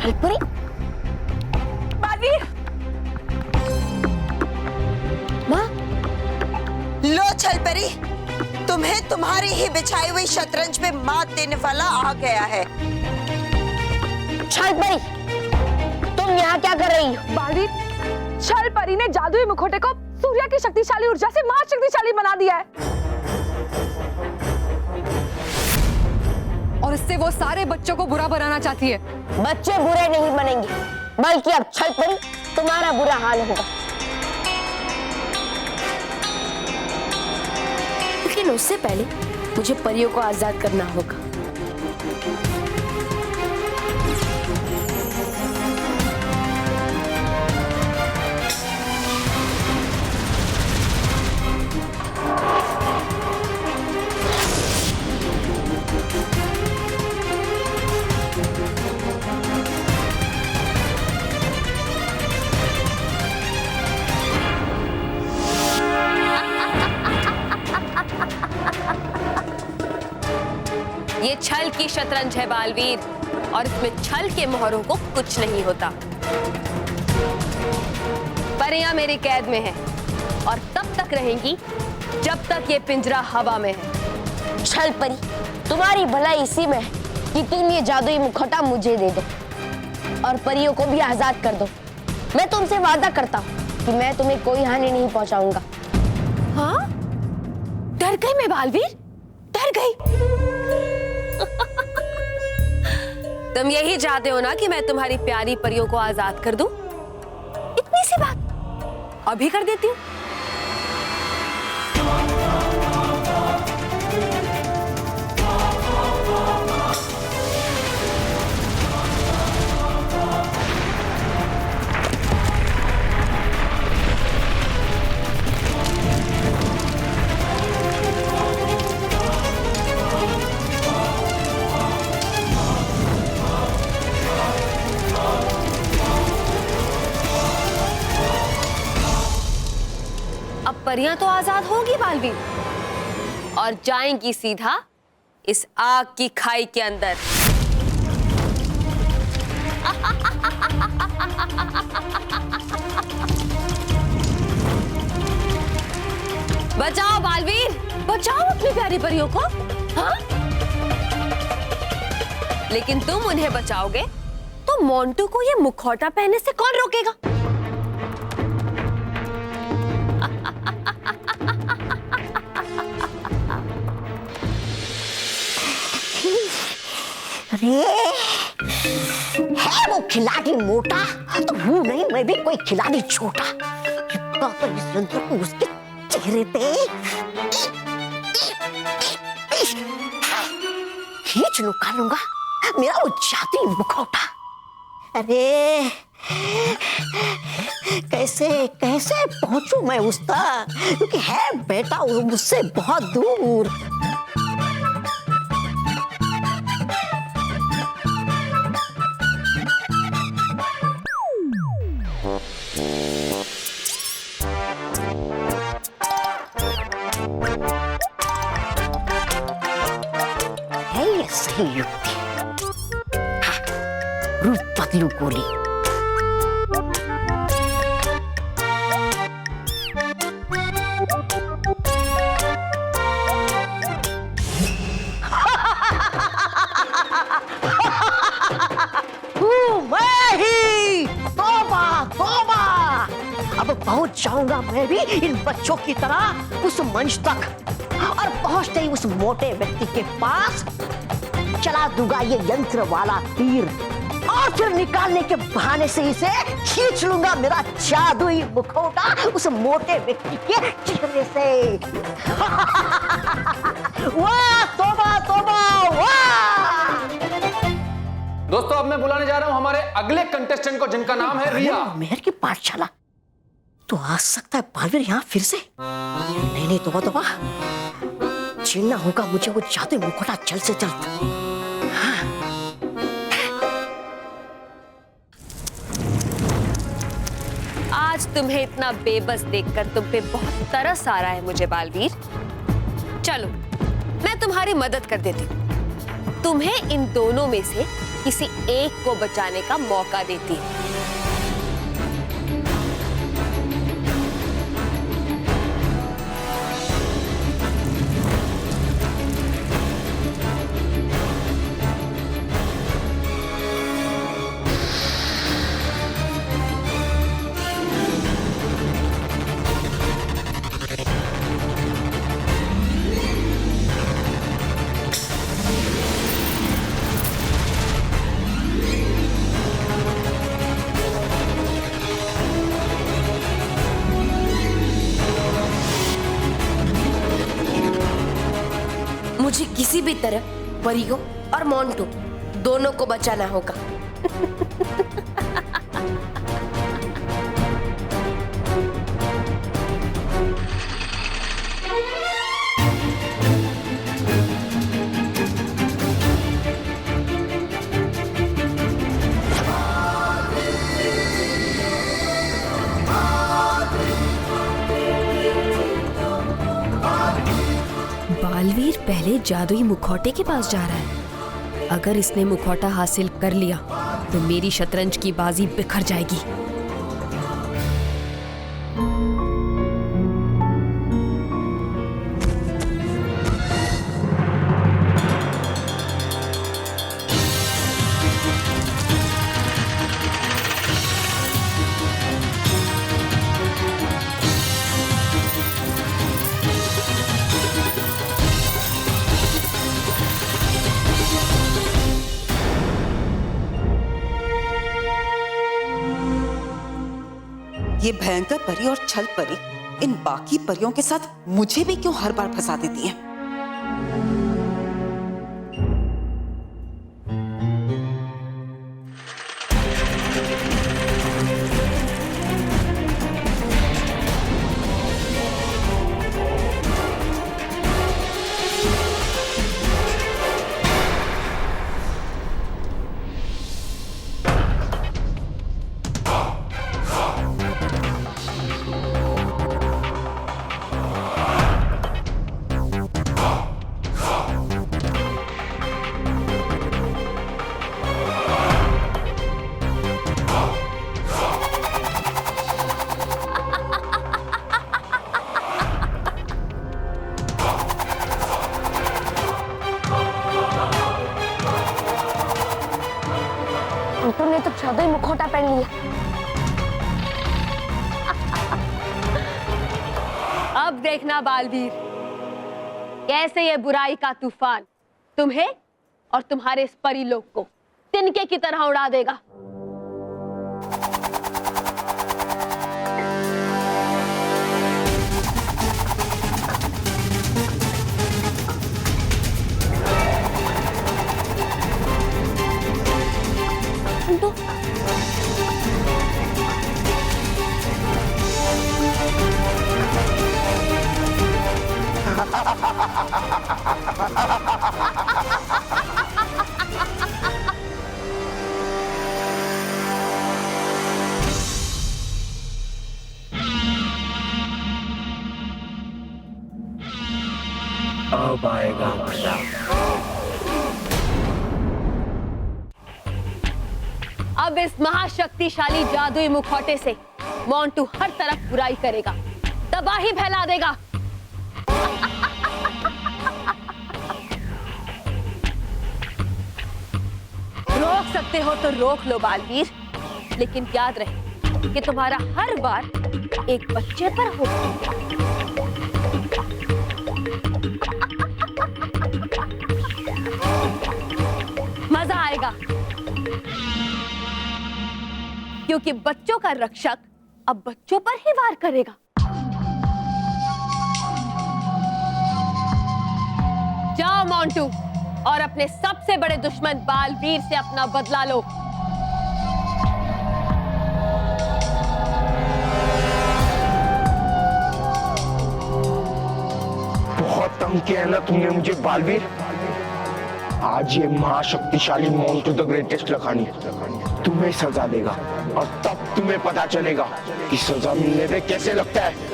छलपरी बालवीर, माँ। लो छलपरी, तुम्हें तुम्हारी ही बिछाई हुई शतरंज पे मात देने वाला आ गया है। छलपरी, तुम यहाँ क्या कर रही हो? बालवीर, छलपरी ने जादुई मुखौटे को सूर्य की शक्तिशाली ऊर्जा से मां शक्तिशाली बना दिया है और इससे वो सारे बच्चों को बुरा बनाना चाहती है। बच्चे बुरे नहीं बनेंगे, बल्कि अब छलपरी तुम्हारा बुरा हाल होगा। लेकिन उससे पहले मुझे परियों को आजाद करना होगा। ये छल की शतरंज है बालवीर, और इसमें छल के मोहरों को कुछ नहीं होता। परियां मेरी कैद में है और तब तक रहेंगी जब तक ये पिंजरा हवा में है। छलपरी, तुम्हारी भलाई इसी में है कि तुम ये जादुई मुखौटा मुझे दे दो और परियों को भी आजाद कर दो। मैं तुमसे वादा करता हूँ कि मैं तुम्हें कोई हानि नहीं पहुंचाऊंगा। हाँ? डर गई मैं बालवीर, डर गई। तुम यही चाहते हो ना कि मैं तुम्हारी प्यारी परियों को आजाद कर दूं? इतनी सी बात अभी कर देती हूँ। परियां तो आजाद होगी बालवीर, और जाएंगी सीधा इस आग की खाई के अंदर। बचाओ बालवीर, बचाओ अपनी प्यारी परियों को। हाँ? लेकिन तुम उन्हें बचाओगे तो मोंटू को ये मुखौटा पहनने से कौन रोकेगा? अरे है वो खिलाड़ी मोटा तो हूँ नहीं मैं भी कोई खिलाड़ी छोटा। कितना तो इस यंत्र को उसके चेहरे पे खींच निकालूंगा मेरा वो जादुई मुखौटा। अरे कैसे कैसे पहुंचूं मैं उस तक, क्योंकि है बेटा वो मुझसे बहुत दूर। सही युक्ति। हाँ, रूप बदलू गोली। मैं ही तौबा तौबा, अब पहुंच जाऊंगा मैं भी इन बच्चों की तरह उस मंच तक, और पहुंचते ही उस मोटे व्यक्ति के पास चला दूंगा ये यंत्र वाला तीर, और फिर निकालने के बहाने से इसे खींच लूंगा मेरा जादुई मुखौटा उस मोटे व्यक्ति के चेहरे से। वाह तौबा तौबा वाह। दोस्तों अब मैं बुलाने जा रहा हूं हमारे अगले कंटेस्टेंट को, जिनका नाम है रिया। मेहर की पाठशाला तो आ सकता है बालवीर यहाँ फिर से? नहीं नहीं तौबा तौबा, छीनना होगा मुझे वो जादुई मुखौटा जल्द से जल्द। आज तुम्हें इतना बेबस देखकर तुम पे बहुत तरस आ रहा है मुझे बालवीर। चलो मैं तुम्हारी मदद कर देती हूँ। तुम्हें इन दोनों में से किसी एक को बचाने का मौका देती हूँ। मुझे किसी भी तरह परियो और मोंटू दोनों को बचाना होगा। बालवीर पहले जादुई मुखौटे के पास जा रहा है। अगर इसने मुखौटा हासिल कर लिया तो मेरी शतरंज की बाजी बिखर जाएगी। ये भयंकर परी और छल परी इन बाकी परियों के साथ मुझे भी क्यों हर बार फंसा देती हैं? तुमने तो जादुई मुखौटा पहन लिया। अब देखना बालवीर, कैसे ये बुराई का तूफान तुम्हें और तुम्हारे इस परी लोग को तिनके की तरह उड़ा देगा। अब आएगा मजा। अब इस महाशक्तिशाली जादुई मुखौटे से मोंटू हर तरफ बुराई करेगा, तबाही फैला देगा। रोक सकते हो तो रोक लो बालवीर, लेकिन याद रहे कि तुम्हारा हर बार एक बच्चे पर होगा। मजा आएगा, क्योंकि बच्चों का रक्षक अब बच्चों पर ही वार करेगा। जाओ मोंटू और अपने सबसे बड़े दुश्मन बालवीर से अपना बदला लो। बहुत तंग किया है ना तुमने मुझे बालवीर। आज ये महाशक्तिशाली मोंटू द ग्रेटेस्ट लखानी तुम्हें सजा देगा और तब तुम्हें पता चलेगा कि सजा मिलने पे कैसे लगता है।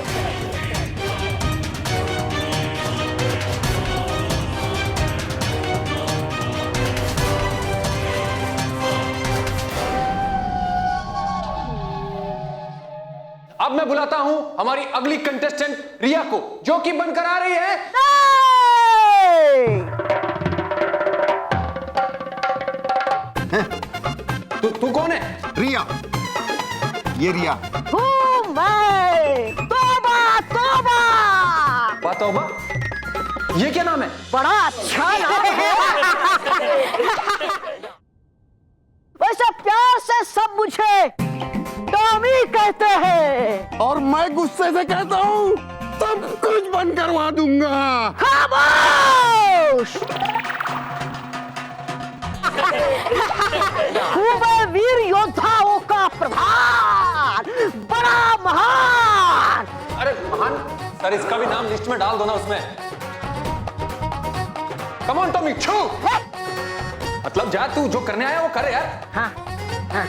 मैं बुलाता हूं हमारी अगली कंटेस्टेंट रिया को, जो कि बनकर आ रही है। तू कौन है? रिया, ये रिया। तौबा तौबा, तौबा, ये क्या नाम है? बड़ा अच्छा नाम है। वैसे प्यार से सब मुझे टॉमी कहते हैं, और मैं गुस्से से कहता हूँ सब कुछ बंद करवा दूंगा। खामोश। मैं वीर योद्धाओं का प्रधान, बड़ा महान। अरे महान सर, इसका भी नाम लिस्ट में डाल दो ना उसमें। कम ऑन टॉमी, छू। मतलब जा, तू जो करने आया वो करे यार। हाँ, हाँ।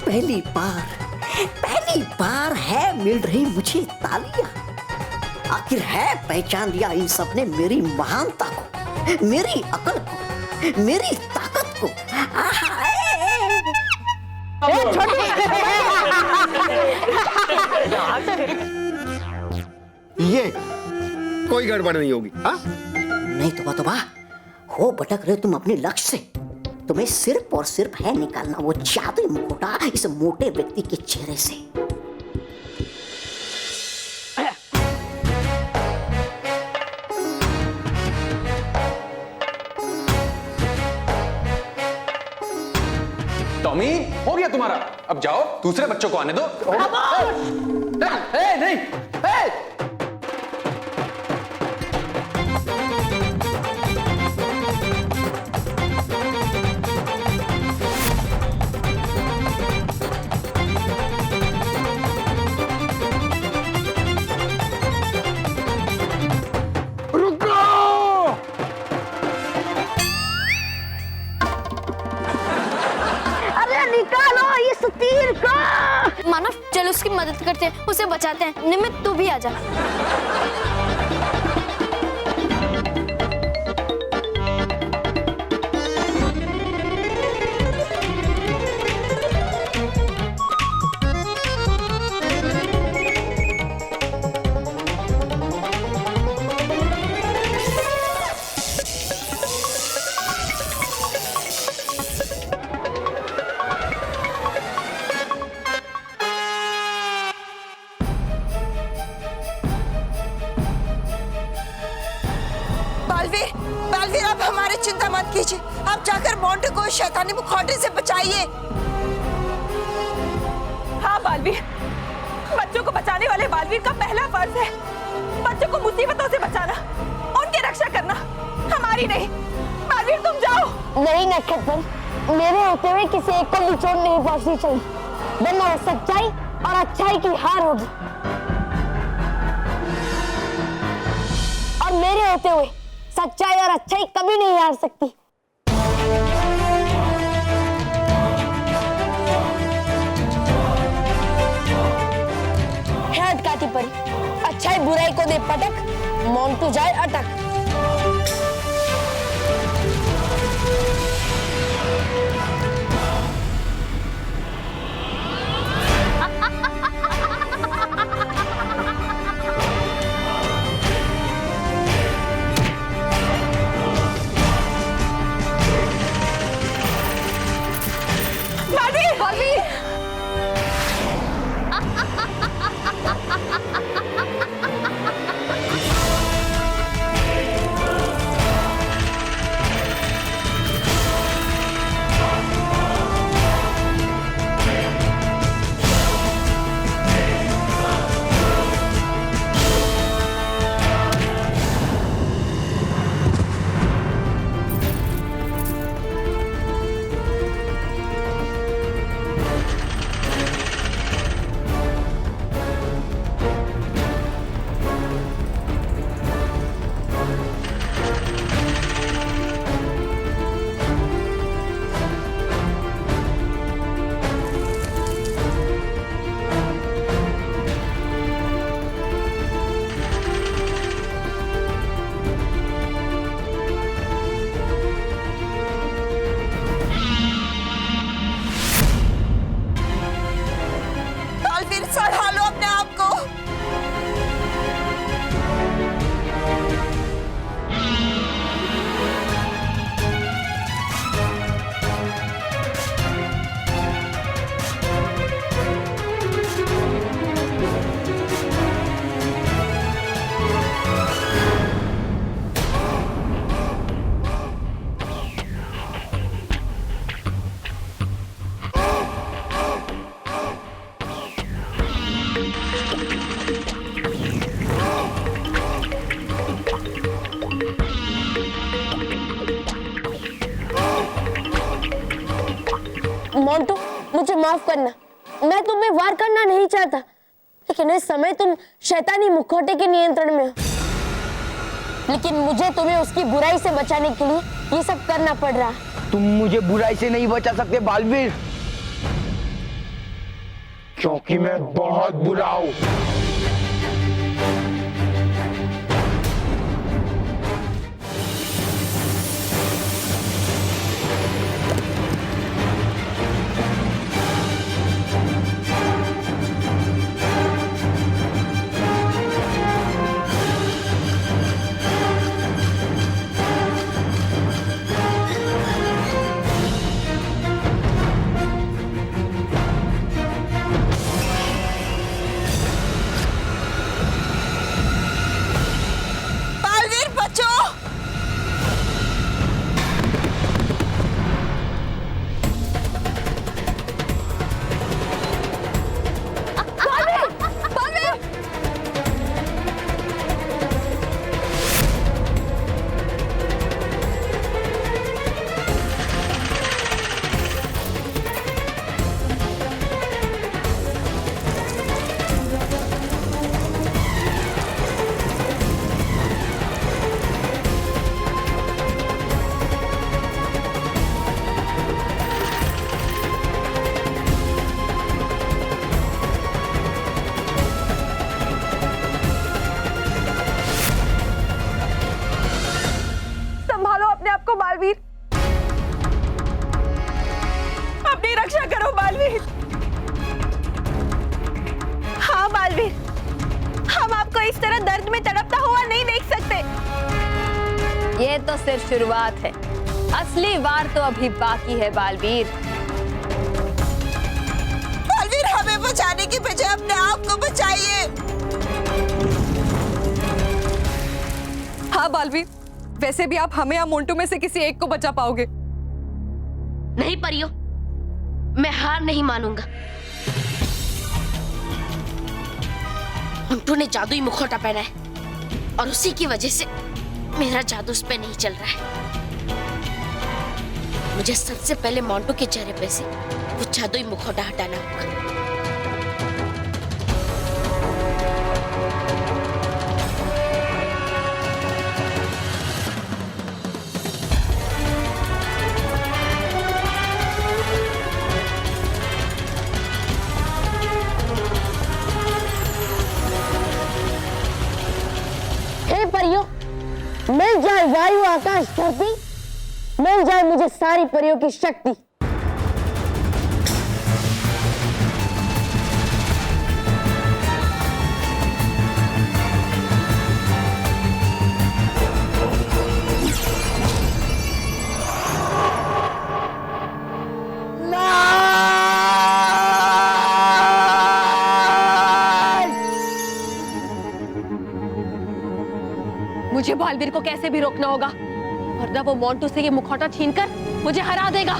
पहली बार है मिल रही मुझे तालियां। आखिर है पहचान लिया इन सब ने मेरी महानता को, मेरी अकल को, मेरी ताकत को। ये कोई गड़बड़ नहीं होगी। हाँ? नहीं तो हो भटक रहे तुम अपने लक्ष्य से। तुम्हें सिर्फ और सिर्फ है निकालना वो जादुई मुखौटा इस मोटे व्यक्ति के चेहरे से। टॉमी, हो गया तुम्हारा, अब जाओ दूसरे बच्चों को आने दो। नहीं, मानव, चलो उसकी मदद करते हैं, उसे बचाते हैं। निमित, तू भी आजा। बालवीर, आप हमारी चिंता मत कीजिए। आप जाकर मोंटू को शैतानी मुखौटे से बचाइए। हाँ बालवीर, बच्चों को बचाने वाले बालवीर का पहला फर्ज है बच्चों को मुसीबतों से बचाना, उनकी रक्षा करना, हमारी नहीं। बालवीर, तुम जाओ। नहीं नक्षत्र, मेरे होते हुए किसी एक को भी चोट नहीं पहुंचनी चाहिए, वरना सच्चाई और अच्छाई की हार होगी। और मेरे होते हुए सच्चाई और अच्छाई कभी नहीं हार सकती। है अटकाती परी, अच्छाई बुराई को दे पटक, मोंटू जाए अटक। मोंटू, मुझे माफ करना, मैं तुम्हें वार करना नहीं चाहता, लेकिन इस समय तुम शैतानी मुखौटे के नियंत्रण में हो। लेकिन मुझे तुम्हें उसकी बुराई से बचाने के लिए ये सब करना पड़ रहा है। तुम मुझे बुराई से नहीं बचा सकते बालवीर, क्योंकि मैं बहुत बुरा हूं। बालवीर, अपनी रक्षा करो बालवीर। हाँ बालवीर, हम आपको इस तरह दर्द में तड़पता हुआ नहीं देख सकते। ये तो सिर्फ शुरुआत है, असली वार तो अभी बाकी है बालवीर। बालवीर, हमें बचाने की बजाय अपने आप को बचाइए। हाँ बालवीर, वैसे भी आप हमें या मोंटू में से किसी एक को बचा पाओगे। नहीं परियो, मैं हार नहीं मानूंगा। मोंटू ने जादुई मुखौटा पहना है और उसी की वजह से मेरा जादू उस पे नहीं चल रहा है। मुझे सबसे पहले मोंटू के चेहरे पे से वो जादुई मुखौटा हटाना होगा। मिल जाए वायु आकाश धरती, मिल जाए मुझे सारी परियों की शक्ति। मुझे बालवीर को कैसे भी रोकना होगा, वरना वो मोंटू से ये मुखौटा छीनकर मुझे हरा देगा।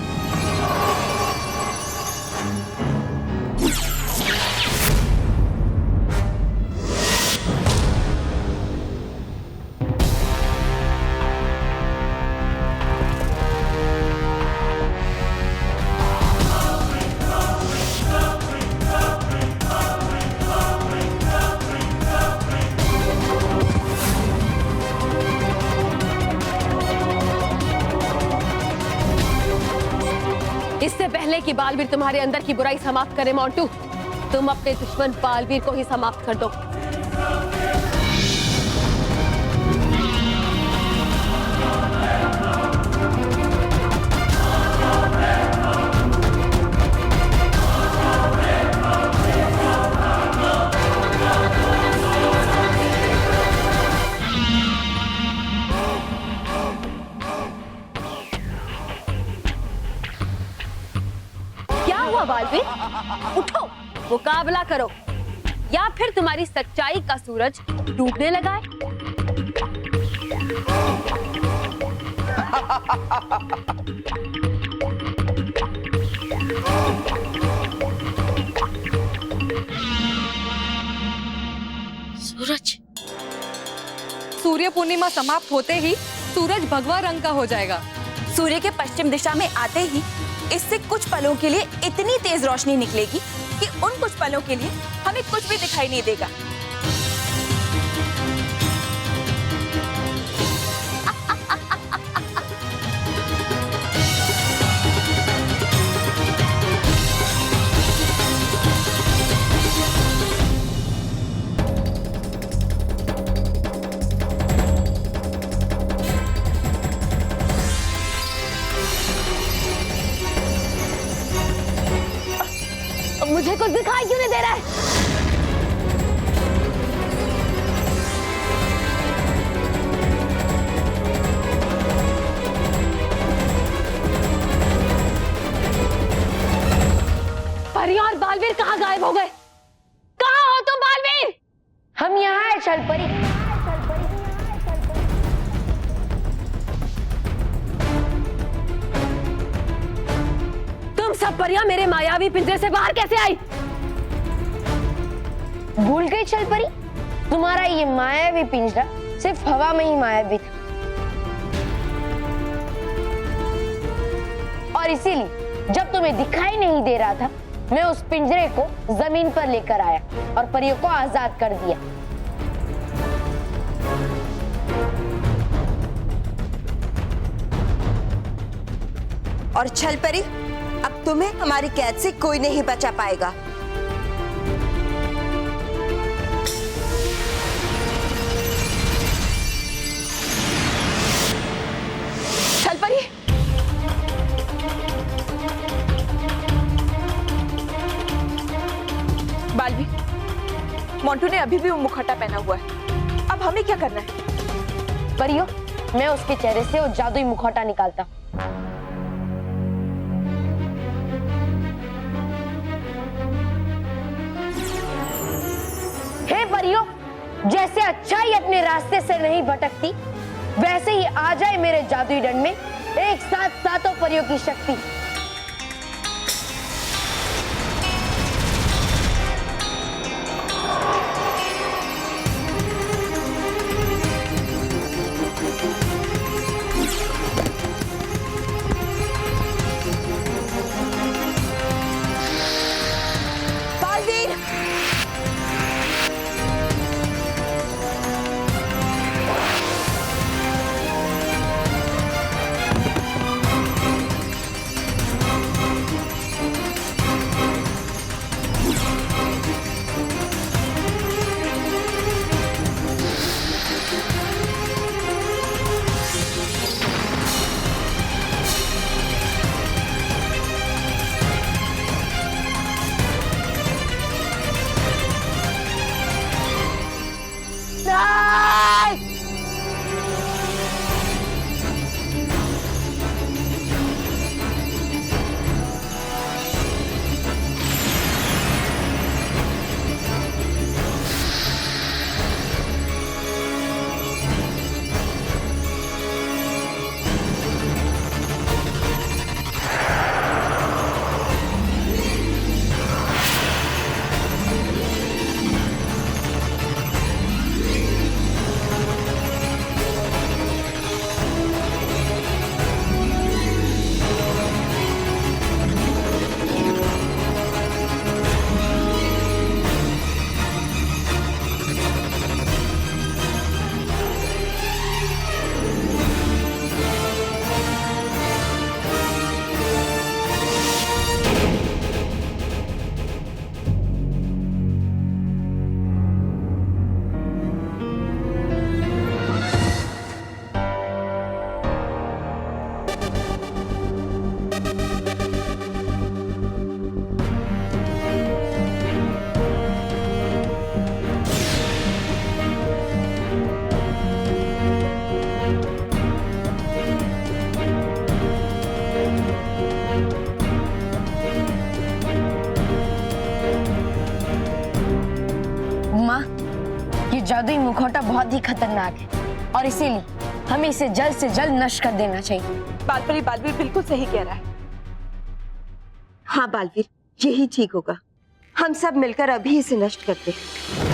इससे पहले कि बालवीर तुम्हारे अंदर की बुराई समाप्त करे मोंटू, तुम अपने दुश्मन बालवीर को ही समाप्त कर दो। बालवीर, उठो, मुकाबला करो, या फिर तुम्हारी सच्चाई का सूरज डूबने लगा है। सूरज, सूर्य पूर्णिमा समाप्त होते ही सूरज भगवा रंग का हो जाएगा। सूर्य के पश्चिम दिशा में आते ही इससे कुछ पलों के लिए इतनी तेज रोशनी निकलेगी कि उन कुछ पलों के लिए हमें कुछ भी दिखाई नहीं देगा। मुझे कुछ दिखाई क्यों नहीं दे रहा है? परी और बालवीर कहाँ गायब हो गए? कहाँ हो तुम बालवीर? हम यहाँ है छल परी। तुम सब परियां मेरे मायावी पिंजरे से बाहर कैसे आई? भूल गई छल परी, तुम्हारा ये मायावी पिंजरा सिर्फ हवा में ही मायावी था, और इसीलिए जब तुम्हें दिखाई नहीं दे रहा था, मैं उस पिंजरे को जमीन पर लेकर आया और परियों को आजाद कर दिया। और छल परी, अब तुम्हें हमारी कैद से कोई नहीं बचा पाएगा। छल परी, बालवीर, मोंटू ने अभी भी वो मुखौटा पहना हुआ है। अब हमें क्या करना है? परियों, मैं उसके चेहरे से वो जादुई मुखौटा निकालता। हे परियों, जैसे अच्छाई अपने रास्ते से नहीं भटकती, वैसे ही आ जाए मेरे जादुई दंड में एक साथ सातों परियों की शक्ति। जादुई मुखौटा बहुत ही खतरनाक है और इसीलिए हमें इसे जल्द से जल्द नष्ट कर देना चाहिए। बालपरी, बालवीर बिल्कुल सही कह रहा है। हाँ बालवीर, यही ठीक होगा। हम सब मिलकर अभी इसे नष्ट करते हैं।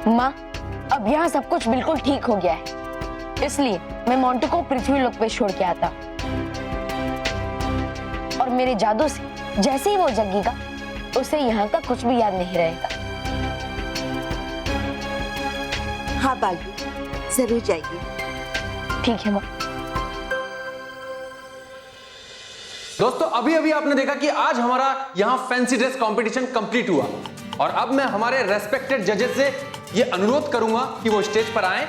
माँ, अब यहाँ सब कुछ बिल्कुल ठीक हो गया है, इसलिए मैं मोंटू को पृथ्वी लोक पे छोड़ के आता और मेरे जादू से जैसे ही वो जगेगा उसे यहाँ का कुछ भी याद नहीं रहेगा। हाँ बालवीर, जरूर जाइए। ठीक है माँ। दोस्तों अभी अभी आपने देखा कि आज हमारा यहाँ फैंसी ड्रेस कंपटीशन कंप्लीट हुआ और अब मैं हमारे रेस्पेक्टेड जजेस से ये अनुरोध करूंगा कि वो स्टेज पर आएं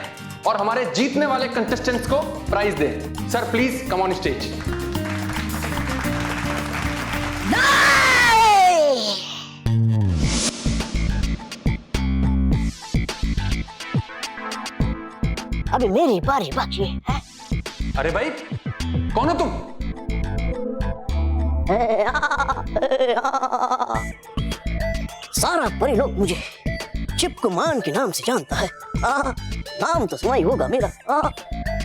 और हमारे जीतने वाले कंटेस्टेंट्स को प्राइज दें। Sir please come on stage. अभी मेरी बारी बाकी है। अरे भाई कौन हो तुम? सारा परी लोग मुझे चिपकुमान के नाम से जानता है। नाम तो सुना ही होगा मेरा।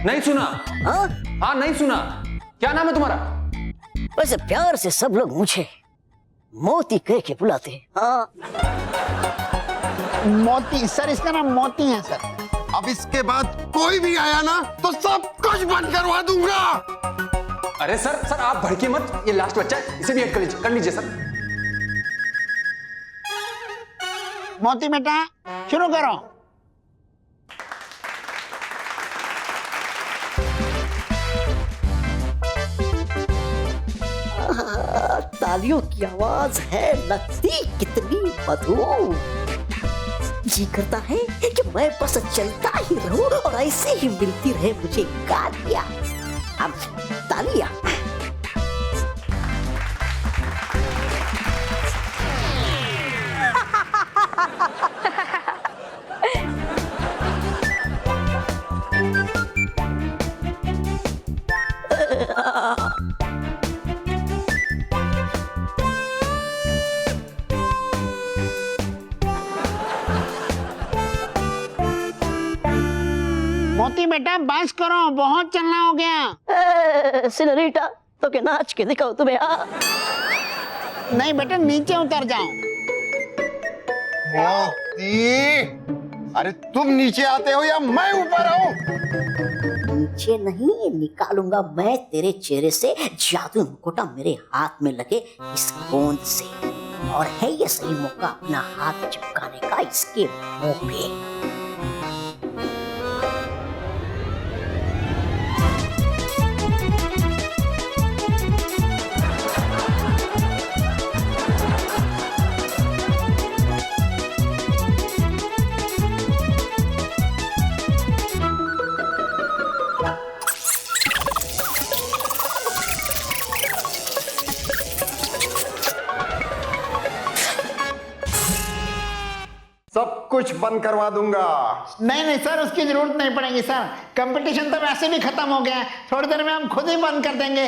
नहीं सुना। हाँ नहीं सुना। क्या नाम है तुम्हारा? वैसे प्यार से सब लोग मुझे मोती कह के बुलाते हैं। मोती सर, इसका नाम मोती है सर। अब इसके बाद कोई भी आया ना तो सब कुछ बंद करवा दूंगा। अरे सर आप भड़के मत, ये लास्ट बच्चा है, इसे भी ऐड कर लीजिए सर। मोती बेटा शुरू करो। तालियों की आवाज है लगती कितनी मधुर। जी करता है कि मैं बस चलता ही रहूं और ऐसे ही मिलती रहे मुझे गालियां। अब तालियां। मोती बेटा बस करो, बहुत चलना हो गया। सिनोरिटा तो के नाच के दिखाओ तुम्हें। नहीं बेटा नीचे उतर जाओ। मोती, अरे तुम नीचे आते हो या मैं ऊपर आऊं? नीचे नहीं, निकालूंगा मैं तेरे चेहरे से जादू मुकुटा मेरे हाथ में लगे इस गोंद से। और है ये सही मौका अपना हाथ चिपकाने का इसके मुंह पे। सब कुछ बंद करवा दूंगा। नहीं सर, उसकी जरूरत नहीं पड़ेगी सर। कंपटीशन तो वैसे भी खत्म हो गया है, थोड़ी देर में हम खुद ही बंद कर देंगे।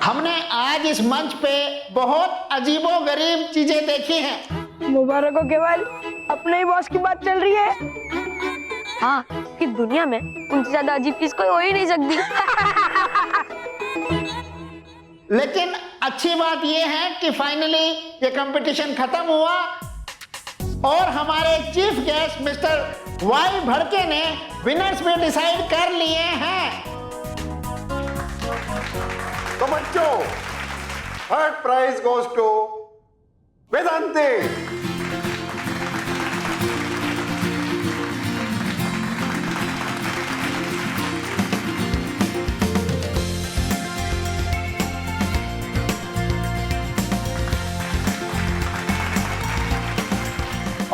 हमने आज इस मंच पे बहुत अजीबोगरीब चीजें देखी हैं। मुबारक हो केवल, अपने ही बॉस की बात चल रही है। हाँ, कि दुनिया में उनसे ज्यादा अजीब चीज कोई हो ही नहीं सकती। लेकिन अच्छी बात यह है कि फाइनली ये कंपटीशन खत्म हुआ और हमारे चीफ गेस्ट मिस्टर वाई भड़के ने विनर्स भी डिसाइड कर लिए हैं। तो बच्चों, third prize goes to Vedanti.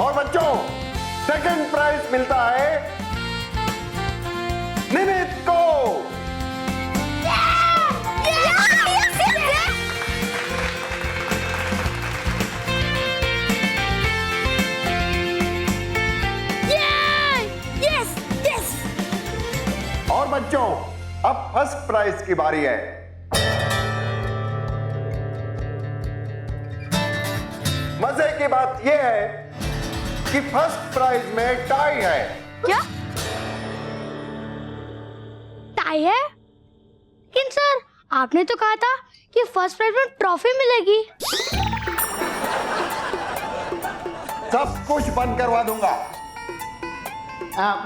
और बच्चों, सेकंड प्राइज मिलता है निमित को। और बच्चों, अब फर्स्ट प्राइज की बारी है। मजे की बात यह है कि फर्स्ट प्राइज में टाई है। क्या टाई है? लेकिन सर, आपने तो कहा था कि फर्स्ट प्राइज में ट्रॉफी मिलेगी। सब कुछ बंद करवा दूंगा।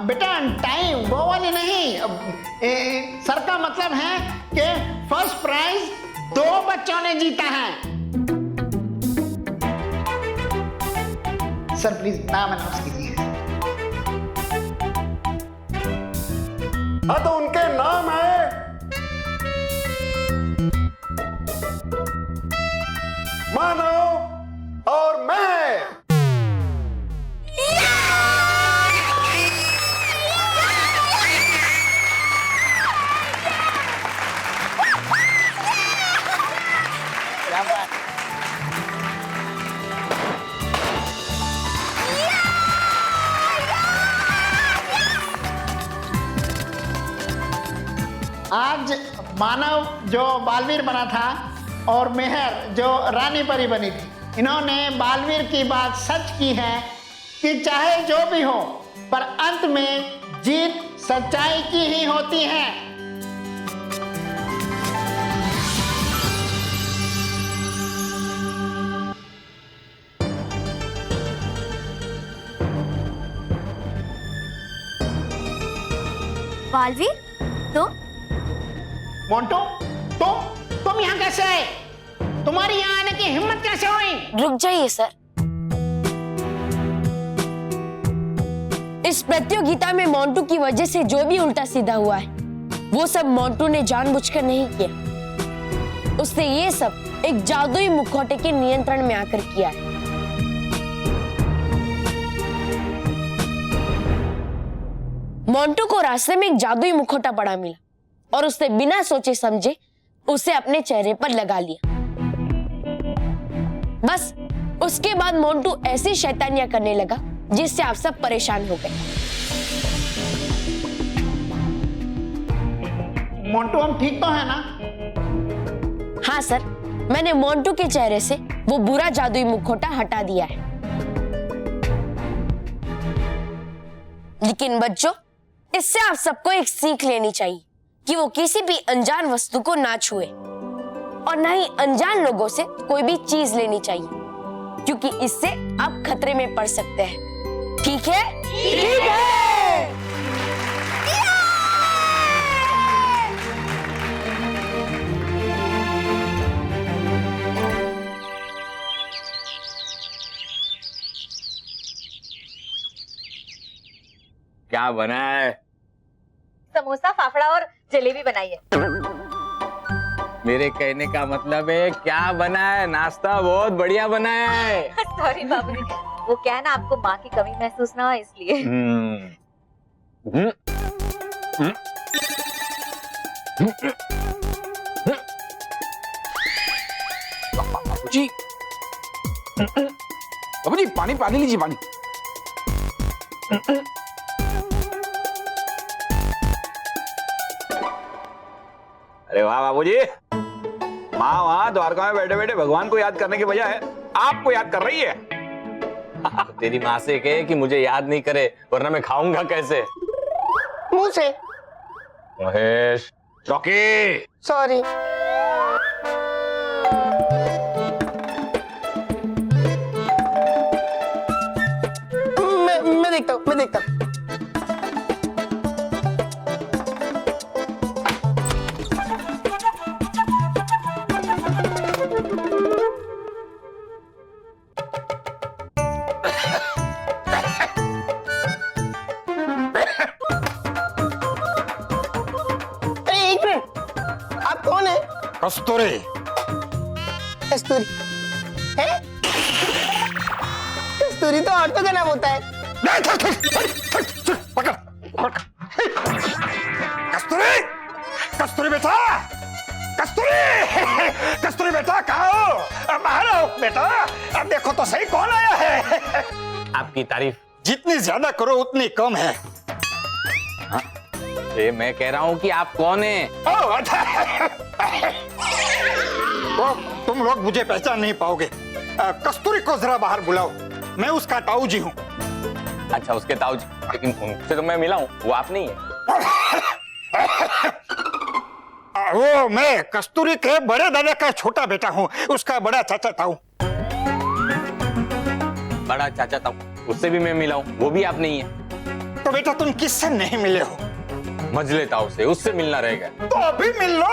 बेटा टाइम वो वाली नहीं, सर का मतलब है कि फर्स्ट प्राइज 2 बच्चों ने जीता है। सर प्लीज नाम अनाउंस कीजिए। हाँ तो उनके नाम है मानव और मैं। आज मानव जो बालवीर बना था और मेहर जो रानी परी बनी थी, इन्होंने बालवीर की बात सच की है कि चाहे जो भी हो पर अंत में जीत सच्चाई की ही होती है। बालवीर तो मोंटू तुम यहाँ कैसे आए? तुम्हारी यहाँ आने की हिम्मत कैसे हुई? रुक जाइए सर, इस प्रतियोगिता में मोंटू की वजह से जो भी उल्टा सीधा हुआ है वो सब मोंटू ने जानबूझकर नहीं किया। उसने ये सब एक जादुई मुखौटे के नियंत्रण में आकर किया है। मोंटू को रास्ते में एक जादुई मुखौटा पड़ा मिला और उसने बिना सोचे समझे उसे अपने चेहरे पर लगा लिया। बस उसके बाद मोंटू ऐसी शैतानियां करने लगा जिससे आप सब परेशान हो गए। मोंटू हम ठीक तो है ना? हाँ सर, मैंने मोंटू के चेहरे से वो बुरा जादुई मुखौटा हटा दिया है। लेकिन बच्चों, इससे आप सबको एक सीख लेनी चाहिए कि वो किसी भी अनजान वस्तु को ना छुए और ना ही अनजान लोगों से कोई भी चीज लेनी चाहिए, क्योंकि इससे आप खतरे में पड़ सकते हैं। ठीक है? ठीक है। क्या बना है? समोसा, फाफड़ा और जलेबी बनाई है। मेरे कहने का मतलब है क्या बना है? नाश्ता बहुत बढ़िया बनाया है। सॉरी बाबूजी, वो क्या है ना, आपको माँ की कमी महसूस ना हो इसलिए। बाबूजी, बाबूजी पानी लीजिए, पानी। अरे वाह बाबूजी, माँ वहां द्वारका में बैठे बैठे भगवान को याद करने की बजाय आपको याद कर रही है। तेरी माँ से कहे कि मुझे याद नहीं करे, वरना मैं खाऊंगा कैसे? मुंह से। Mahesh, Rocky, sorry. मैं देखता हूँ। कस्तूरी। कस्तूरी है? कस्तूरी तो औरतों का नाम होता है। पकड़। कस्तूरी बेटा, कस्तूरी बेटा कहाँ हो? बाहर आओ बेटा, अब देखो तो सही कौन आया है। आपकी तारीफ जितनी ज्यादा करो उतनी कम है। ये मैं कह रहा हूँ कि आप कौन हैं? तो तुम लोग मुझे पहचान नहीं पाओगे। कस्तूरी को जरा बाहर बुलाओ, मैं उसका ताऊ जी हूँ। अच्छा, उसके ताऊ जी, लेकिन उनसे तो मैं मिला हूँ, वो आप नहीं है। वो मैं कस्तूरी के बड़े दादा का छोटा बेटा हूँ, उसका बड़ा चाचा ताऊ। बड़ा चाचा था, उससे भी मैं मिला हूँ, वो भी आप नहीं है। तो बेटा तुम किससे नहीं मिले हो? मजले ताऊ से, उससे मिलना रहेगा। तो अभी मिल लो।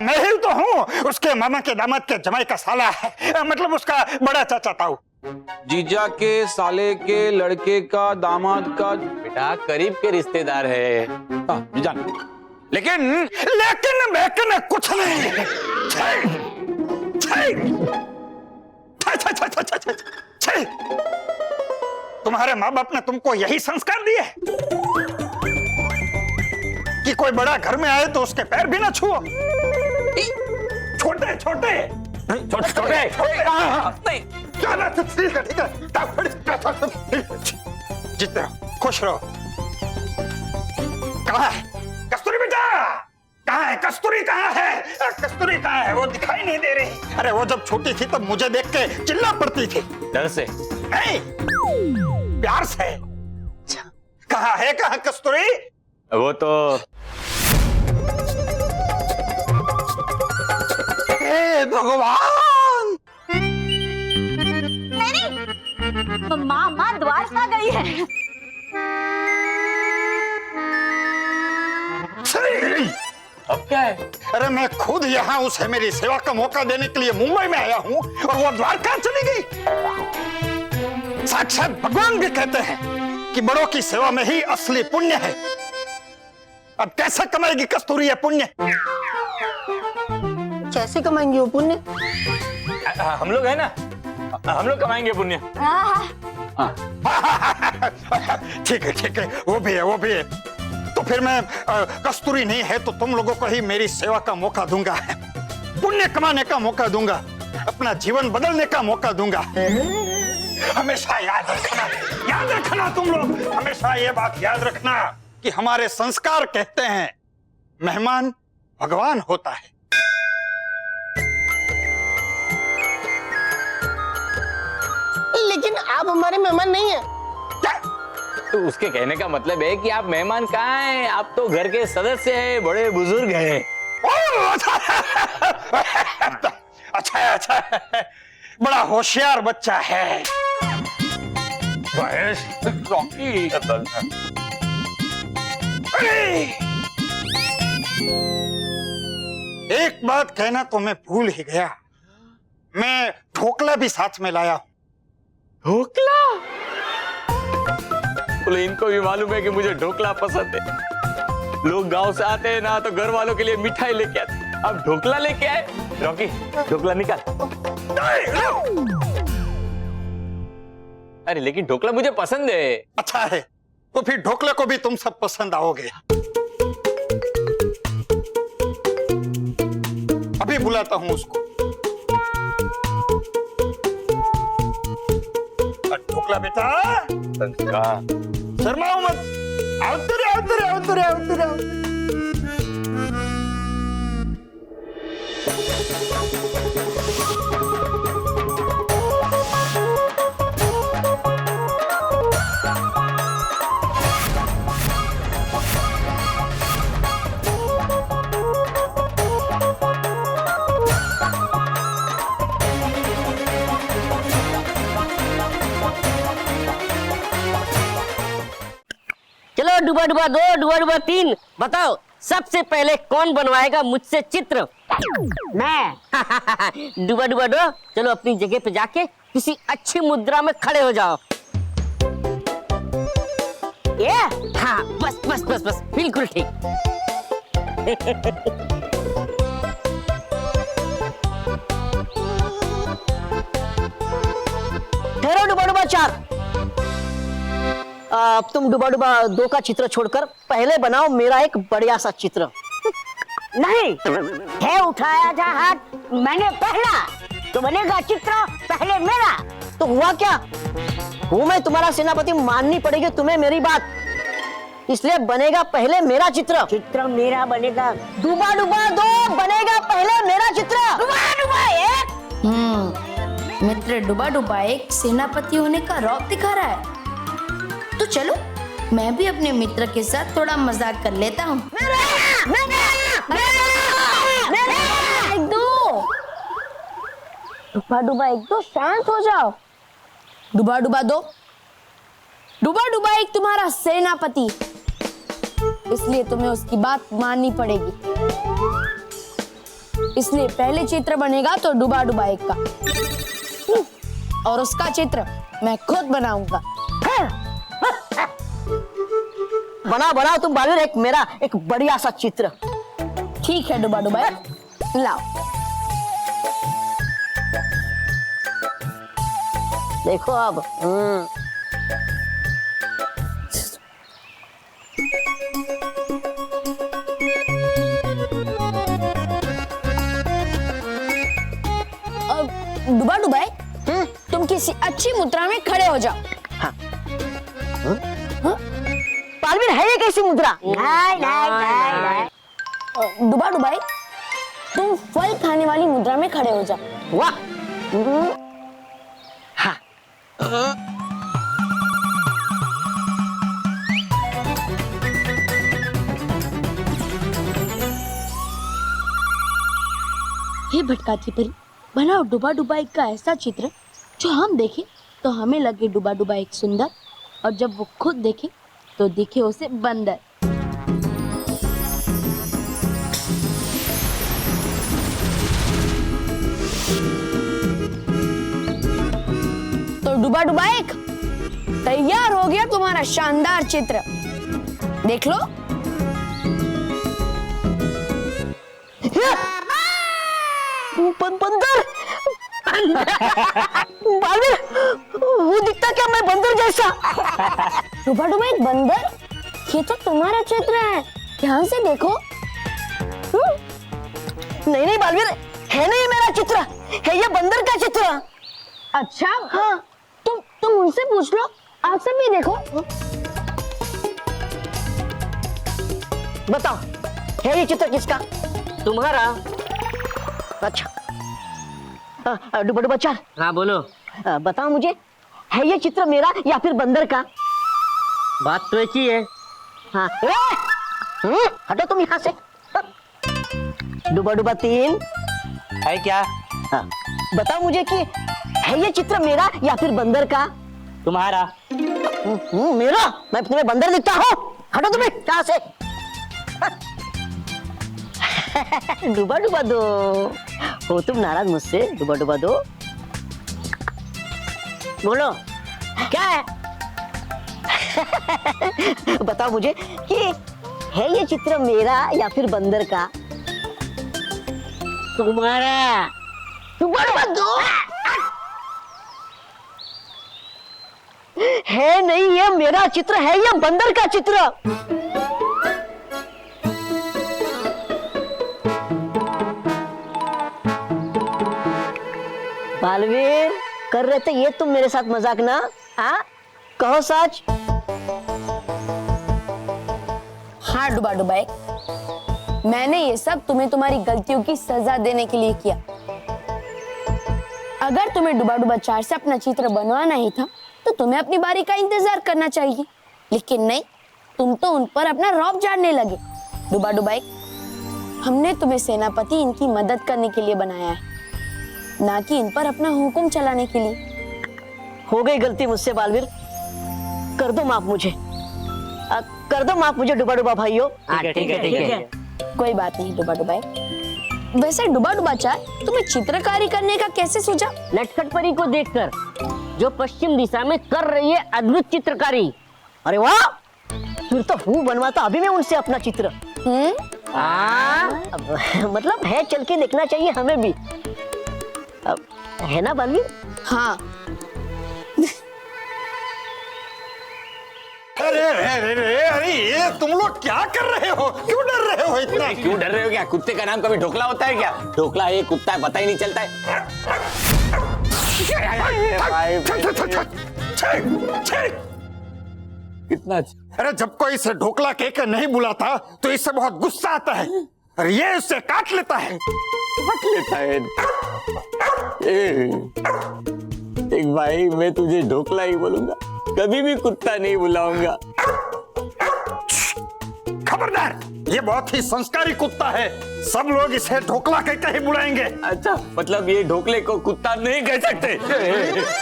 मैं ही तो हूँ उसके मामा के दामाद के जमाई का साला है, मतलब उसका बड़ा चाचा ताऊ। जीजा के साले के लड़के का दामाद का बेटा करीब के रिश्तेदार है। जीजा लेकिन कुछ नहीं। तुम्हारे माँ बाप ने तुमको यही संस्कार दिए कि कोई बड़ा घर में आए तो उसके पैर भी ना छुओ। छोटे छोटे छोटे छोटे ठीक है जीते रहो, खुश रहो। कहाँ है कस्तूरी बेटा? कहाँ है कस्तूरी? कहाँ है कस्तूरी? कहाँ है? वो दिखाई नहीं दे रही। अरे वो जब छोटी थी तब मुझे देख के चिल्ला पड़ती थी। डर से नहीं, प्यार से। कहाँ है कहाँ कस्तूरी? वो तो हे भगवान, मामा द्वारका गई है। अब क्या है? अरे मैं खुद यहाँ उसे मेरी सेवा का मौका देने के लिए मुंबई में आया हूँ और वो द्वारका चली गई। साक्षात भगवान भी कहते हैं कि बड़ों की सेवा में ही असली पुण्य है। अब कैसे कमाएगी कस्तूरी ये पुण्य? कैसे कमाएंगे वो पुण्य? हम लोग है ना, हम लोग कमाएंगे पुण्य। ठीक है, वो भी है। तो फिर मैं कस्तूरी नहीं है तो तुम लोगों को ही मेरी सेवा का मौका दूंगा, पुण्य कमाने का मौका दूंगा, अपना जीवन बदलने का मौका दूंगा। हमेशा याद रखना तुम लोग, हमेशा ये बात याद रखना कि हमारे संस्कार कहते हैं मेहमान भगवान होता है। लेकिन आप हमारे मेहमान नहीं है। तो उसके कहने का मतलब है कि आप मेहमान कहाँ हैं? आप तो घर के सदस्य हैं, बड़े बुजुर्ग हैं। अच्छा, बड़ा होशियार बच्चा है। रॉकी एक बात कहना तो मैं भूल ही गया, मैं ढोकला भी साथ में लाया हूँ। ढोकला? बोले इनको भी मालूम है कि मुझे ढोकला पसंद है। लोग गांव से आते हैं ना तो घर वालों के लिए मिठाई लेके आते, अब ढोकला लेके आए। रॉकी ढोकला निकाल। अरे लेकिन ढोकला मुझे पसंद है। अच्छा है, तो फिर ढोकले को भी तुम सब पसंद आओगे। अभी बुलाता हूँ उसको। ढोकला बेटा, शर्माओ मत, आओ तेरे। चलो डुबा डुबा 2, डुबा डुबा 3, बताओ सबसे पहले कौन बनवाएगा मुझसे चित्र? मैं। डुबा डुबा 2, चलो अपनी जगह पे जाके किसी अच्छी मुद्रा में खड़े हो जाओ। ये हाँ, बस बिल्कुल ठीक। ठहरो डुबा डुबा 4। तुम डुबा डुबा 2 का चित्र छोड़कर पहले बनाओ मेरा एक बढ़िया सा चित्र। नहीं है, उठाया जा हाथ मैंने पहला, तो बनेगा चित्र पहले मेरा। तो हुआ क्या? हूँ मैं तुम्हारा सेनापति, माननी पड़ेगी तुम्हें मेरी बात, इसलिए बनेगा पहले मेरा चित्र। चित्र मेरा बनेगा। डुबा डुबा 2 बनेगा पहले मेरा चित्र। डुबा डुबा 1। मित्र डुबा डुबा 1 सेनापति होने का रौब दिखा रहा है, तो चलो मैं भी अपने मित्र के साथ थोड़ा मजाक कर लेता हूँ। डुबा डुबा एक, तो शांत हो जाओ। डुबा डुबा दो। डुबा डुबा एक तुम्हारा सेनापति, इसलिए तुम्हें उसकी बात माननी पड़ेगी। इसलिए पहले चित्र बनेगा तो डुबा डुबा एक का, और उसका चित्र मैं खुद बनाऊंगा। बनाओ तुम बालवीर, एक मेरा एक बढ़िया सा चित्र। ठीक है डुबा डुबा, लाओ। देखो अब। डुबा डुबा तुम किसी अच्छी मुद्रा में खड़े हो जाओ। बालवीर, है ये कैसी मुद्रा? नहीं। डुबा डुबा तुम फल खाने वाली मुद्रा में खड़े हो जाओ। वाह। हे भटकाती परी, बनाओ डुबा डुबा एक का ऐसा चित्र जो हम देखें तो हमें लगे डुबा डुबा एक सुंदर, और जब वो खुद देखे तो दिखे उसे बंदर। तो डुबा डुबा एक, तैयार हो गया तुम्हारा शानदार चित्र। देख लो। बंदर। बालवीर, वो दिखता क्या मैं बंदर जैसा? डुबा डुबा एक बंदर, ये तो तुम्हारा चित्र है, ध्यान से देखो। नहीं बालवीर, है नहीं मेरा चित्र, है ये बंदर का चित्र। अच्छा हाँ, तुम उनसे पूछ लो, आप सब भी देखो। बताओ, है ये चित्र किसका? तुम्हारा। अच्छा, डुबा डुबा चार। हाँ बोलो। बताओ मुझे, है ये चित्र मेरा या फिर बंदर का? बात तो एक ही है। हाँ। हटो तुम यहाँ से। डुबा डुबा तीन। है क्या? हाँ, बताओ मुझे कि है ये चित्र मेरा या फिर बंदर का? तुम्हारा। मेरा? मैं तुम्हें बंदर दिखता हूँ? हटो तुम्हें यहाँ से। डुबा डुबा दो। हो तुम नाराज मुझसे? डुबा डुबा दो। बोलो क्या है? बताओ मुझे कि है ये चित्र मेरा या फिर बंदर का? तुम्हारा। डुबा डुबा दो। है नहीं ये मेरा चित्र, है ये बंदर का चित्र। बालवीर, कर रहे थे ये तुम मेरे साथ मजाक ना? हाँ, कहो सच। हाँ डुबा डुबा, मैंने ये सब तुम्हें तुम्हारी गलतियों की सजा देने के लिए किया। अगर तुम्हें डुबा डुबा चार से अपना चित्र बनवाना ही था तो तुम्हें अपनी बारी का इंतजार करना चाहिए, लेकिन नहीं, तुम तो उन पर अपना रौब झाड़ने लगे। डुबा डुबा, हमने तुम्हें सेनापति इनकी मदद करने के लिए बनाया है, ना कि इन पर अपना हुक्म चलाने के लिए। हो गई गलती मुझसे बालवीर, कर दो माफ मुझे, कर दो माफ मुझे डुबा डुबा भाइयों। ठीक है। कोई बात नहीं डुबा डुबा। वैसे डुबा डुबा चार, तुम्हें चित्रकारी करने का कैसे सूझा? लटखट परी को देखकर, जो पश्चिम दिशा में कर रही है अद्भुत चित्रकारी। अरे वाह, फिर तो हूँ बनवाता अभी मैं उनसे अपना चित्र। मतलब है, चल के देखना चाहिए हमें भी, है ना बालवीर? हाँ। अरे ये तुम लोग क्या कर रहे हो? क्यों डर रहे हो इतना? क्यों डर रहे हो? क्या कुत्ते का नाम कभी ढोकला होता है क्या? ढोकला एक कुत्ता है, पता ही नहीं चलता है। कितना? अरे जब कोई इसे ढोकला कहकर नहीं बुलाता तो इससे बहुत गुस्सा आता है, और ये उससे काट लेता है। काट लेता है? एक भाई, मैं तुझे ढोकला ही बोलूंगा, कभी भी कुत्ता नहीं बुलाऊंगा। खबरदार, ये बहुत ही संस्कारी कुत्ता है, सब लोग इसे ढोकला कहकर ही बुलाएंगे। अच्छा, मतलब ये ढोकले को कुत्ता नहीं कह सकते?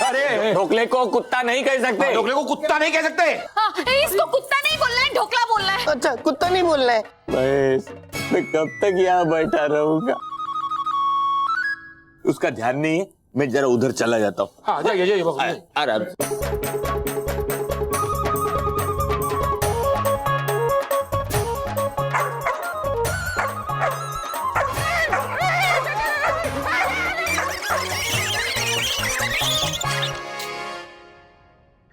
अरे ढोकले को कुत्ता नहीं कह सकते? ढोकले को कुत्ता नहीं कह सकते? हाँ, इसको कुत्ता नहीं बोलना है, ढोकला बोलना है। अच्छा, कुत्ता नहीं बोलना है। बस मैं कब तक यहाँ बैठा रहूंगा? उसका ध्यान नहीं है, मैं जरा उधर चला जाता हूँ। हाँ, जाइए आराम से।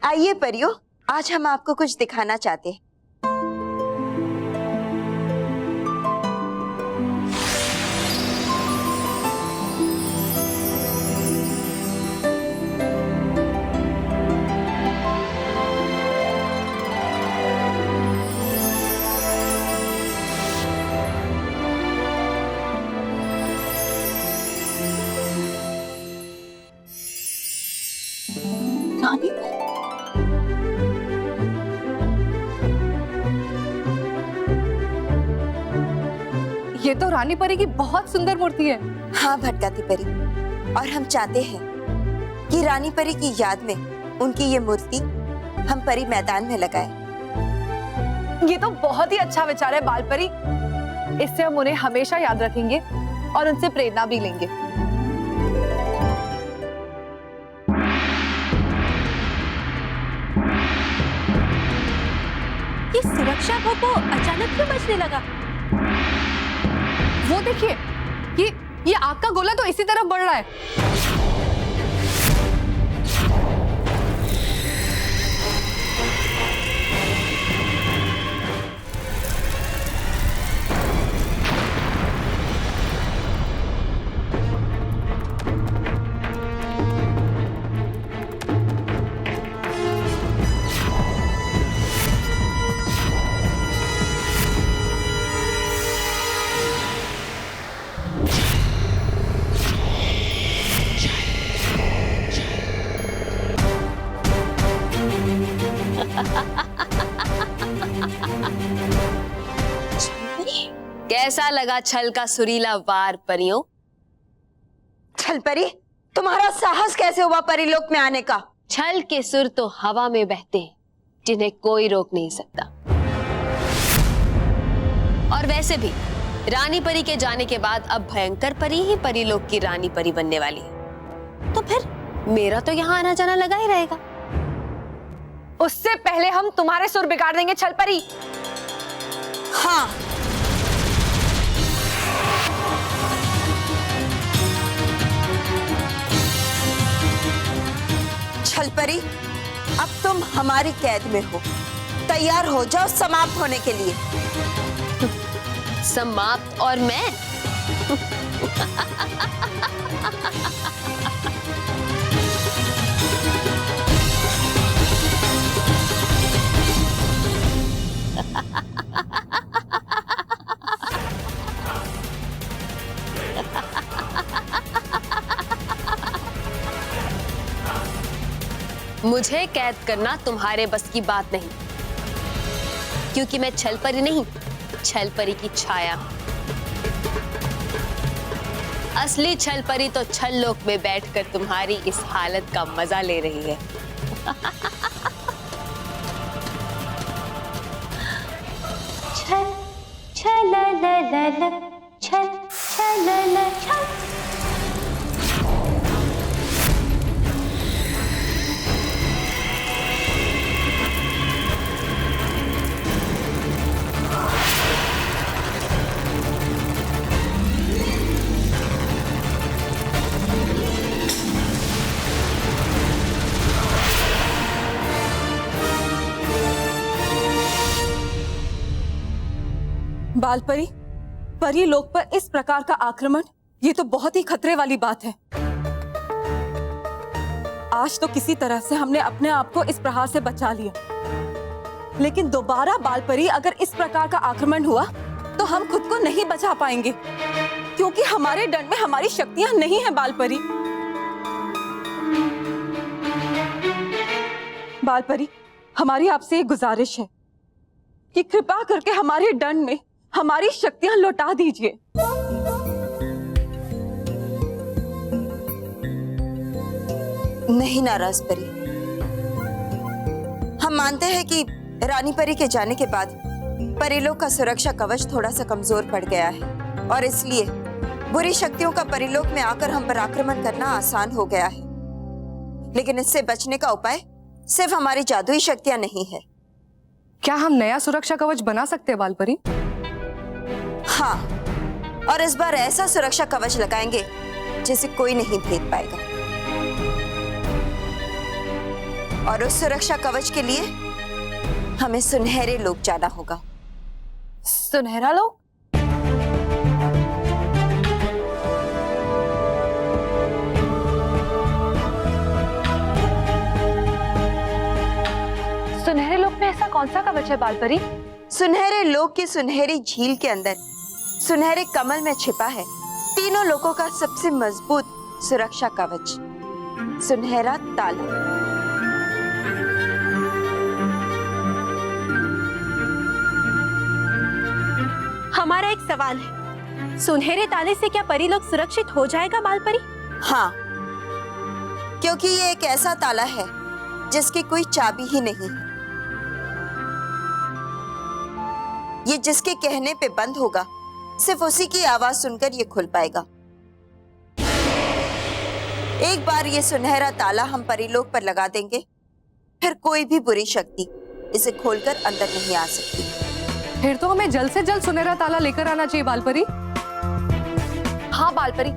आइए परियों, आज हम आपको कुछ दिखाना चाहते हैं। रानी, ये तो रानी परी की बहुत सुंदर मूर्ति है। हाँ भटकाती परी, और हम चाहते हैं कि रानी परी की याद में उनकी ये मूर्ति हम परी मैदान में लगाएं। ये तो बहुत ही अच्छा विचार है बाल परी। इससे हम उन्हें हमेशा याद रखेंगे और उनसे प्रेरणा भी लेंगे। ये सुरक्षा भोपो अचानक क्यों बजने लगा? वो देखिए, ये आग का गोला तो इसी तरफ बढ़ रहा है। कैसा लगा छल का सुरीला वार परियों? छल परी, तुम्हारा साहस कैसे हुआ परीलोक में आने का? छल के सुर तो हवा में बहते हैं, जिन्हें कोई रोक नहीं सकता। और वैसे भी रानी परी के जाने के बाद अब भयंकर परी ही परीलोक की रानी परी बनने वाली है, तो फिर मेरा तो यहाँ आना जाना लगा ही रहेगा। उससे पहले हम तुम्हारे सुर बिगाड़ देंगे छल परी। हाँ, छल परी, अब तुम हमारी कैद में हो। तैयार हो जाओ समाप्त होने के लिए। समाप्त? और मैं? मुझे कैद करना तुम्हारे बस की बात नहीं, क्योंकि मैं छल परी नहीं, छल परी की छाया। असली छल परी तो छल लोक में बैठकर तुम्हारी इस हालत का मजा ले रही है। छल छल ल ल ल छल छल ल छल। बाल परी, परी लोक पर इस प्रकार का आक्रमण, ये तो बहुत ही खतरे वाली बात है। आज तो किसी तरह से हमने अपने आप को इस प्रहार से बचा लिया, लेकिन दोबारा बाल परी अगर इस प्रकार का आक्रमण हुआ तो हम खुद को नहीं बचा पाएंगे, क्योंकि हमारे दंड में हमारी शक्तियां नहीं है बाल परी। बाल परी, हमारी आपसे एक गुजारिश है कि कृपा करके हमारे दंड में हमारी शक्तियां लौटा दीजिए। नहीं नाराज परी, हम मानते हैं कि रानी परी के जाने के बाद परिलोक का सुरक्षा कवच थोड़ा सा कमजोर पड़ गया है और इसलिए बुरी शक्तियों का परिलोक में आकर हम पर आक्रमण करना आसान हो गया है। लेकिन इससे बचने का उपाय सिर्फ हमारी जादुई शक्तियां नहीं है। क्या हम नया सुरक्षा कवच बना सकते हैं बालपरी? हाँ, और इस बार ऐसा सुरक्षा कवच लगाएंगे जिसे कोई नहीं भेद पाएगा। और उस सुरक्षा कवच के लिए हमें सुनहरे लोक जाना होगा। सुनहरा लोक? सुनहरे लोक में ऐसा कौन सा कवच है बालपरी? सुनहरे लोक की सुनहरी झील के अंदर सुनहरे कमल में छिपा है तीनों लोकों का सबसे मजबूत सुरक्षा कवच, सुनहरा ताला। हमारा एक सवाल है, सुनहरे ताले से क्या परीलोक सुरक्षित हो जाएगा बालपरी? हाँ, क्योंकि ये एक ऐसा ताला है जिसकी कोई चाबी ही नहीं है। ये जिसके कहने पे बंद होगा, सिर्फ उसी की आवाज सुनकर ये खुल पाएगा। एक बार ये सुनहरा ताला हम परीलोक पर लगा देंगे, फिर कोई भी बुरी शक्ति इसे खोलकर अंदर नहीं आ सकती। फिर तो हमें जल्द से जल्द सुनहरा ताला लेकर आना चाहिए बालपरी। हाँ बालपरी,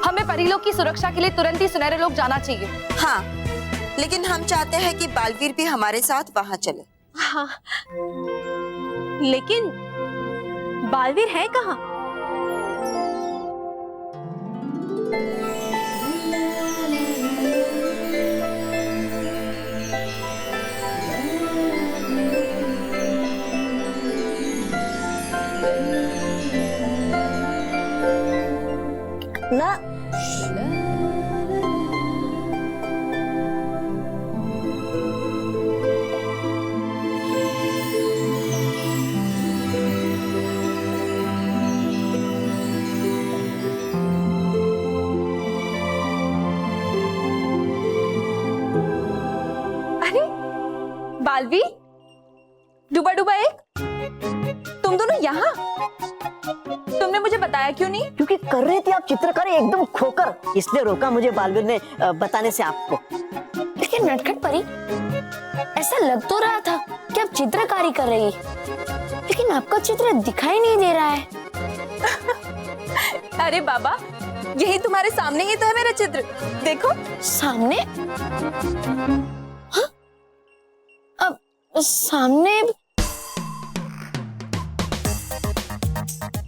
हमें परीलोक की सुरक्षा के लिए तुरंत ही सुनहरे लोक जाना चाहिए। हाँ, लेकिन हम चाहते हैं कि बालवीर भी हमारे साथ वहां चले। हाँ, लेकिन बालवीर है कहाँ? ना अरे बालवीर, डूबा डूबा एक, तुम दोनों यहाँ? तुमने मुझे बताया क्यों नहीं? क्योंकि कर रहे थे आप चित्रकारी एकदम खोकर, इसलिए रोका मुझे बालवीर ने बताने से आपको। लेकिन नटखट परी, ऐसा लग तो रहा था कि आप चित्रकारी कर रही है, लेकिन आपका चित्र दिखाई नहीं दे रहा है। अरे बाबा, यही तुम्हारे सामने ही तो है मेरा चित्र, देखो। सामने? हाँ? अब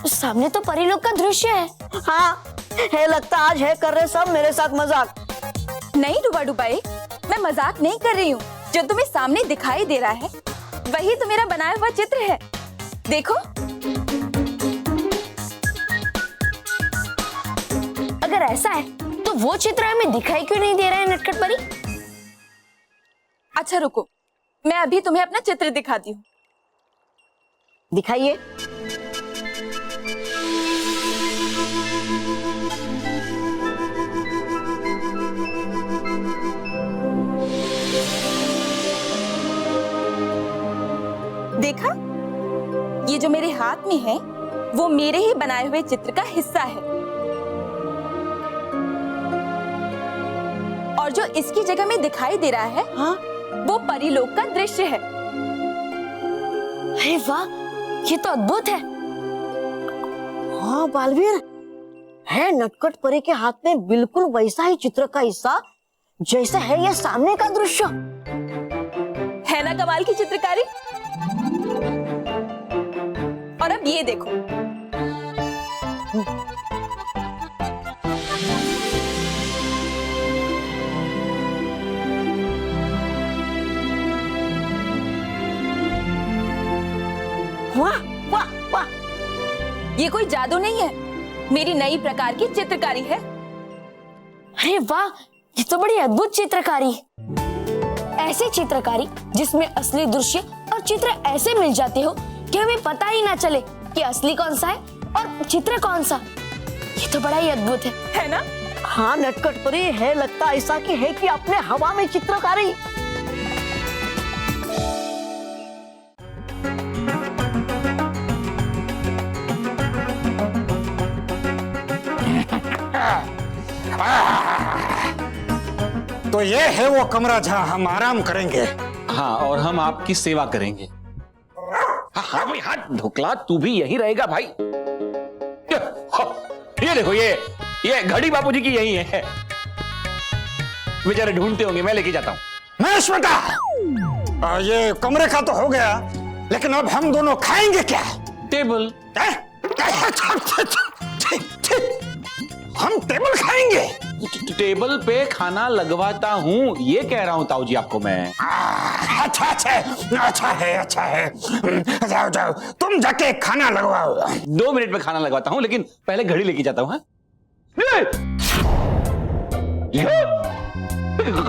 सामने तो परीलोक का दृश्य है। हाँ है, लगता आज है कर रहे सब मेरे साथ मजाक। नहीं डूबा डूबाई, मैं मजाक नहीं कर रही हूँ। जो तुम्हें सामने दिखाई दे रहा है वही तो मेरा बनाया हुआ चित्र है, देखो। अगर ऐसा है तो वो चित्र हमें दिखाई क्यों नहीं दे रहा है नटखट परी? अच्छा रुको, मैं अभी तुम्हें अपना चित्र दिखाती हूँ। दिखाइए। देखा, ये जो मेरे हाथ में है वो मेरे ही बनाए हुए चित्र का हिस्सा है, और जो इसकी जगह में दिखाई दे रहा है, हाँ, वो परीलोक का दृश्य है। अरे वाह, ये तो अद्भुत है। हाँ बालवीर, है नटखट परी के हाथ में बिल्कुल वैसा ही चित्र का हिस्सा जैसा है ये सामने का दृश्य। है ना कमाल की चित्रकारी? और अब ये देखो, वाह वाह वाह, ये कोई जादू नहीं है, मेरी नई प्रकार की चित्रकारी है। अरे वाह, ये तो बड़ी अद्भुत चित्रकारी है। ऐसी चित्रकारी जिसमें असली दृश्य और चित्र ऐसे मिल जाते हो कि हमें पता ही ना चले कि असली कौन सा है और चित्र कौन सा। ये तो बड़ा ही अद्भुत है ना? हाँ नटखट परी, है लगता ऐसा कि है कि अपने हवा में चित्रकारी। तो ये है वो कमरा जहां हम आराम करेंगे। हाँ, और हम आपकी सेवा करेंगे। हाँ भाई, हाँ ढोकला तू भी यही रहेगा भाई। ये देखो, ये घड़ी बापूजी की यही है। बेचारे ढूंढते होंगे, मैं लेके जाता हूँ। मैं स्मिता, ये कमरे का तो हो गया, लेकिन अब हम दोनों खाएंगे क्या? टेबल। हम टेबल खाएंगे? टेबल पे खाना लगवाता हूँ, ये कह रहा हूँ ताऊ जी आपको मैं। अच्छा है। जाओ जाओ, तुम जाके खाना लगवाओ। 2 मिनट में खाना लगवाता हूँ, लेकिन पहले घड़ी लेके जाता हूँ। हाँ?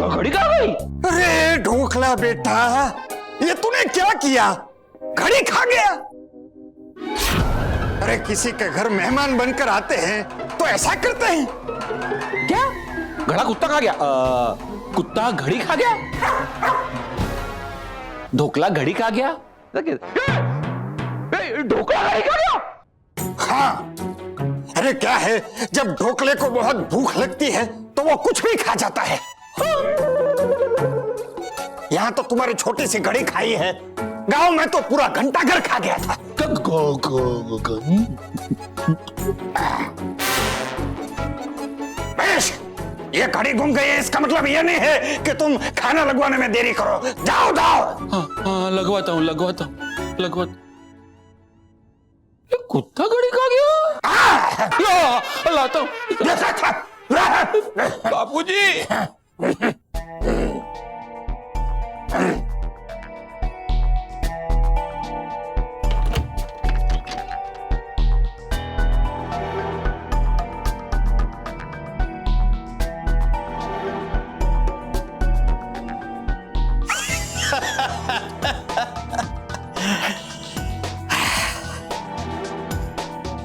घड़ी कहाँ गई? अरे ढोकला बेटा, ये तूने क्या किया? घड़ी खा गया? अरे किसी के घर मेहमान बनकर आते हैं तो ऐसा करते हैं क्या? घड़ा कुत्ता खा गया? कुत्ता घड़ी खा गया? ढोकला घड़ी खा गया? ढोकला घड़ी खा गया? हाँ, अरे क्या है, जब ढोकले को बहुत भूख लगती है तो वो कुछ भी खा जाता है। यहाँ तो तुम्हारी छोटी सी घड़ी खाई है, गांव में तो पूरा घंटा घर खा गया था। ये घड़ी घूम गई है, इसका मतलब ये नहीं है कि तुम खाना लगवाने में देरी करो। जाओ जाओ। हाँ, लगवाता हूँ। ये कुत्ता घड़ी खा गया? लाता हूँ बापूजी।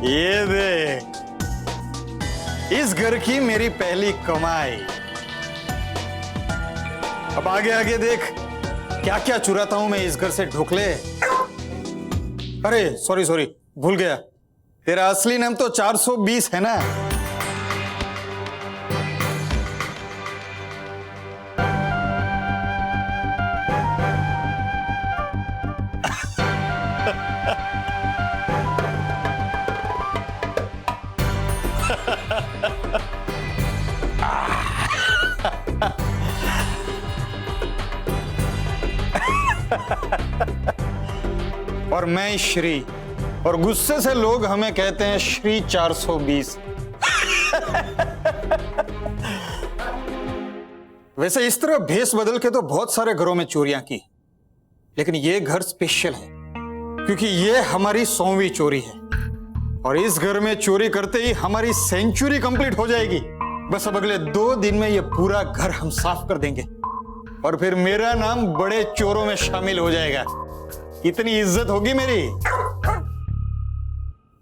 ये देख, इस घर की मेरी पहली कमाई। अब आगे आगे देख क्या क्या चुराता हूं मैं इस घर से ढोकले। अरे सॉरी, भूल गया, तेरा असली नाम तो 420 है ना? और मैं श्री, और गुस्से से लोग हमें कहते हैं श्री 420। वैसे इस तरह भेस बदल के तो बहुत सारे घरों में चोरियां की, लेकिन ये घर स्पेशल है क्योंकि ये हमारी 100वीं चोरी है। और इस घर में चोरी करते ही हमारी सेंचुरी कंप्लीट हो जाएगी। बस अब अगले 2 दिन में ये पूरा घर हम साफ कर देंगे और फिर मेरा नाम बड़े चोरों में शामिल हो जाएगा। इतनी इज्जत होगी मेरी।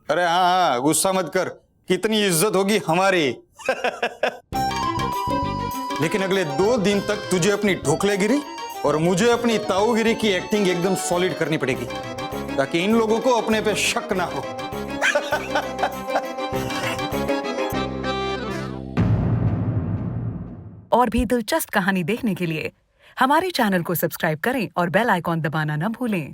अरे हाँ, गुस्सा मत कर, कितनी इज्जत होगी हमारी। लेकिन अगले 2 दिन तक तुझे अपनी ढोकलेगिरी और मुझे अपनी ताऊगिरी की एक्टिंग एकदम सॉलिड करनी पड़ेगी, ताकि इन लोगों को अपने पे शक ना हो। और भी दिलचस्प कहानी देखने के लिए हमारे चैनल को सब्सक्राइब करें और बेल आइकॉन दबाना न भूलें।